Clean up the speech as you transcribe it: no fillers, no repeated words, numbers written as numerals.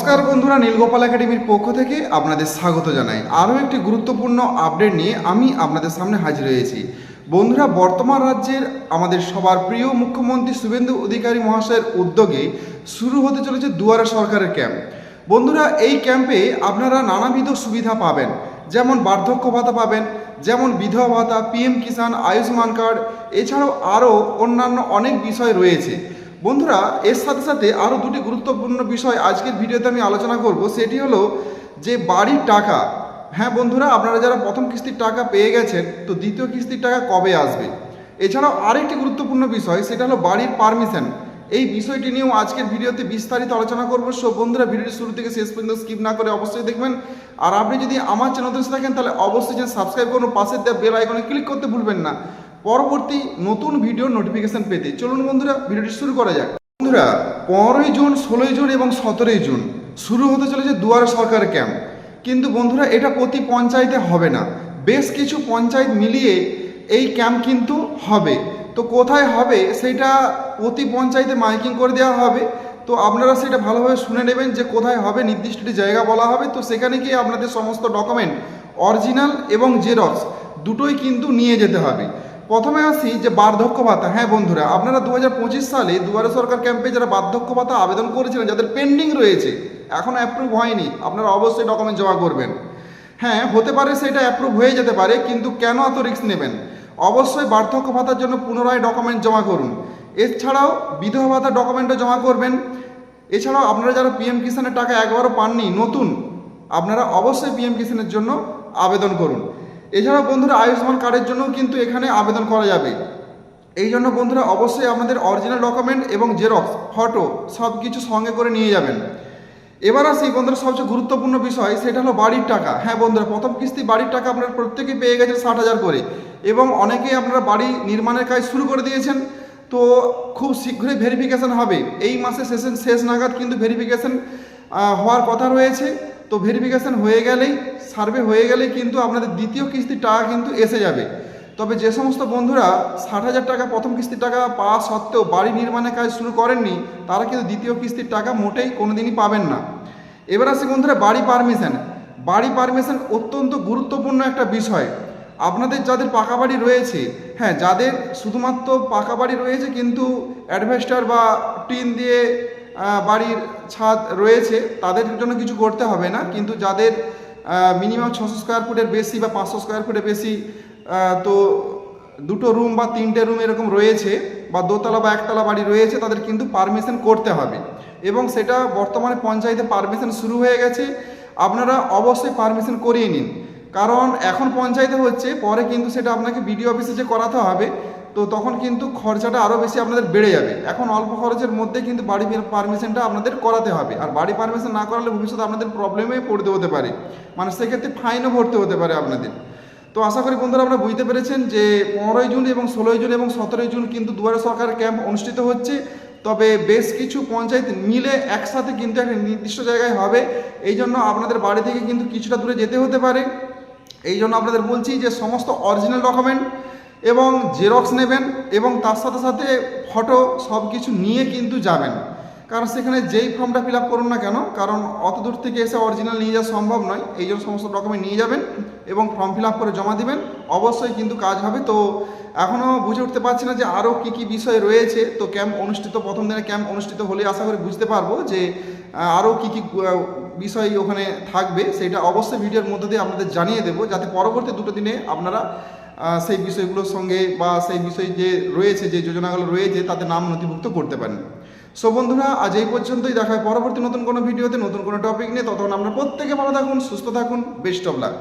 নমস্কার বন্ধুরা, নীলগোপাল একাডেমির পক্ষ থেকে আপনাদের স্বাগত জানাই। আরও একটি গুরুত্বপূর্ণ আপডেট নিয়ে আমি আপনাদের সামনে হাজির হয়েছি। বন্ধুরা, বর্তমান রাজ্যের আমাদের সবার প্রিয় মুখ্যমন্ত্রী শুভেন্দু অধিকারী মহাশয়ের উদ্যোগে শুরু হতে চলেছে দুয়ারে সরকারের ক্যাম্প। বন্ধুরা, এই ক্যাম্পে আপনারা নানাবিধ সুবিধা পাবেন, যেমন বার্ধক্য ভাতা পাবেন, যেমন বিধবা ভাতা, পিএম কিষাণ, আয়ুষ্মান কার্ড, এছাড়াও আরও অন্যান্য অনেক বিষয় রয়েছে। বন্ধুরা, এর সাথে সাথে আরও দুটি গুরুত্বপূর্ণ বিষয় আজকের ভিডিওতে আমি আলোচনা করব। সেটি হলো যে বাড়ির টাকা। হ্যাঁ বন্ধুরা, আপনারা যারা প্রথম কিস্তির টাকা পেয়ে গেছেন, তো দ্বিতীয় কিস্তির টাকা কবে আসবে। এছাড়াও আরেকটি গুরুত্বপূর্ণ বিষয়, সেটা হলো বাড়ির পারমিশন। এই বিষয়টি নিয়েও আজকের ভিডিওতে বিস্তারিত আলোচনা করবো। সো বন্ধুরা, ভিডিওটি শুরু থেকে শেষ পর্যন্ত স্কিপ না করে অবশ্যই দেখবেন। আর আপনি যদি আমার চ্যানেলে এসে থাকেন, তাহলে অবশ্যই সাবস্ক্রাইব করুন, পাশের দেওয়া বেল আইকনে ক্লিক করতে ভুলবেন না পরবর্তী নতুন ভিডিও নোটিফিকেশন পেতে। চলুন বন্ধুরা, ভিডিওটি শুরু করা যাক। বন্ধুরা, 15ই জুন, 16ই জুন এবং 17ই জুন শুরু হতে চলেছে দুয়ারে সরকার ক্যাম্প। কিন্তু বন্ধুরা, এটা প্রতি পঞ্চায়েতে হবে না, বেশ কিছু পঞ্চায়েত মিলিয়ে এই ক্যাম্প কিন্তু হবে। তো কোথায় হবে সেটা প্রতি পঞ্চায়েতে মাইকিং করে দেওয়া হবে। তো আপনারা সেটা ভালোভাবে শুনে নেবেন যে কোথায় হবে, নির্দিষ্ট একটি জায়গা বলা হবে। তো সেখানে গিয়ে আপনাদের সমস্ত ডকুমেন্ট অরিজিনাল এবং জেরক্স দুটোই কিন্তু নিয়ে যেতে হবে। প্রথমে আসি যে বার্ধক্য ভাতা। হ্যাঁ বন্ধুরা, আপনারা 2025 সালে দুয়ারে সরকার ক্যাম্পে যারা বার্ধক্য ভাতা আবেদন করেছিলেন, যাদের পেন্ডিং রয়েছে, এখনও অ্যাপ্রুভ হয়নি, আপনারা অবশ্যই ডকুমেন্ট জমা করবেন। হ্যাঁ, হতে পারে সেটা অ্যাপ্রুভ হয়ে যেতে পারে, কিন্তু কেন এত রিস্ক নেবেন? অবশ্যই বার্ধক্য ভাতার জন্য পুনরায় ডকুমেন্ট জমা করুন। এছাড়াও বিধবা ভাতার ডকুমেন্টও জমা করবেন। এছাড়াও আপনারা যারা পিএম কিষাণের টাকা একবারও পাননি নতুন, আপনারা অবশ্যই পিএম কিষাণের জন্য আবেদন করুন। এছাড়াও বন্ধুরা, আয়ুষ্মান কার্ডের জন্যও কিন্তু এখানে আবেদন করা যাবে। এই জন্য বন্ধুরা, অবশ্যই আমাদের অরিজিনাল ডকুমেন্ট এবং জেরক্স, ফটো সব কিছু সঙ্গে করে নিয়ে যাবেন। এবার আসি বন্ধুরা, সবচেয়ে গুরুত্বপূর্ণ বিষয়, সেটা হলো বাড়ির টাকা। হ্যাঁ বন্ধুরা, প্রথম কিস্তি বাড়ির টাকা আপনারা প্রত্যেকেই পেয়ে গেছেন 60,000 করে, এবং অনেকেই আপনারা বাড়ি নির্মাণের কাজ শুরু করে দিয়েছেন। তো খুব শীঘ্রই ভেরিফিকেশান হবে, এই মাসের শেষ নাগাদ কিন্তু ভেরিফিকেশান হওয়ার কথা রয়েছে। তো ভেরিফিকেশান হয়ে গেলেই, সার্ভে হয়ে গেলেই কিন্তু আপনাদের দ্বিতীয় কিস্তির টাকা কিন্তু এসে যাবে। তবে যে সমস্ত বন্ধুরা 60,000 টাকা প্রথম কিস্তির টাকা পাওয়া সত্ত্বেও বাড়ি নির্মাণের কাজ শুরু করেননি, তারা কিন্তু দ্বিতীয় কিস্তির টাকা মোটেই কোনোদিনই পাবেন না। এবার আসি বন্ধুরা, বাড়ি পারমিশন। বাড়ি পারমিশন অত্যন্ত গুরুত্বপূর্ণ একটা বিষয়। আপনাদের যাদের পাকা বাড়ি রয়েছে, হ্যাঁ, যাদের শুধুমাত্র পাকা বাড়ি রয়েছে কিন্তু অ্যাডভেস্টার বা টিন দিয়ে বাড়ির ছাদ রয়েছে, তাদের জন্য কিছু করতে হবে না। কিন্তু যাদের মিনিমাম 600 স্কোয়ার ফুটের বেশি বা 500 স্কোয়ার ফুটের বেশি, তো 2টো রুম বা 3টে রুম এরকম রয়েছে, বা দোতলা বা একতলা বাড়ি রয়েছে, তাদের কিন্তু পারমিশন করতে হবে। এবং সেটা বর্তমানে পঞ্চায়েতে পারমিশন শুরু হয়ে গেছে। আপনারা অবশ্যই পারমিশন করিয়ে নিন, কারণ এখন পঞ্চায়েতে হচ্ছে, পরে কিন্তু সেটা আপনাকে বিডিও অফিসে যে করাতে হবে, তো তখন কিন্তু খরচাটা আরও বেশি আপনাদের বেড়ে যাবে। এখন অল্প খরচের মধ্যে কিন্তু বাড়ি পারমিশনটা আপনাদের করাতে হবে। আর বাড়ি পারমিশন না করালে ভবিষ্যতে আপনাদের প্রবলেমে পড়তে হতে পারে, মানে সেক্ষেত্রে ফাইনও ভরতে হতে পারে আপনাদের। তো আশা করি বন্ধুরা আপনারা বুঝতে পেরেছেন যে 15ই জুন এবং 16ই জুন এবং 17ই জুন কিন্তু দুয়ারে সরকার ক্যাম্প অনুষ্ঠিত হচ্ছে। তবে বেশ কিছু পঞ্চায়েত মিলে একসাথে কিন্তু একটা নির্দিষ্ট জায়গায় হবে। এই জন্য আপনাদের বাড়ি থেকে কিন্তু কিছুটা দূরে যেতে হতে পারে। এই জন্য আপনাদের বলছি যে সমস্ত অরিজিনাল ডকুমেন্ট এবং জেরক্স নেবেন, এবং তার সাথে সাথে ফটো সব কিছু নিয়ে কিন্তু যাবেন। কারণ সেখানে যেই ফর্মটা ফিল আপ করুন না কেন, কারণ অত দূর থেকে এসে অরিজিনাল নিয়ে যাওয়া সম্ভব নয়। এই জন্য সমস্ত ডকুমেন্ট নিয়ে যাবেন এবং ফর্ম ফিল আপ করে জমা দিবেন, অবশ্যই কিন্তু কাজ হবে। তো এখনও বুঝে উঠতে পারছি না যে আরও কী কী বিষয় রয়েছে। তো ক্যাম্প অনুষ্ঠিত, প্রথম দিনে ক্যাম্প অনুষ্ঠিত হলে আশা করি বুঝতে পারবো যে আরও কী কী বিষয় ওখানে থাকবে। সেটা অবশ্যই ভিডিওর মধ্যে দিয়ে আপনাদের জানিয়ে দেবো, যাতে পরবর্তী 2টো দিনে আপনারা সেই বিষয়গুলোর সঙ্গে বা সেই বিষয় যে রয়েছে, যে যোজনাগুলো রয়েছে, তাতে নাম নথিভুক্ত করতে পারেন। সো বন্ধুরা, আজ এই পর্যন্তই। দেখা হয় পরবর্তী নতুন কোনো ভিডিওতে, নতুন কোনো টপিক নিয়ে। ততক্ষণ আপনারা প্রত্যেকে ভালো থাকুন, সুস্থ থাকুন। Best of luck.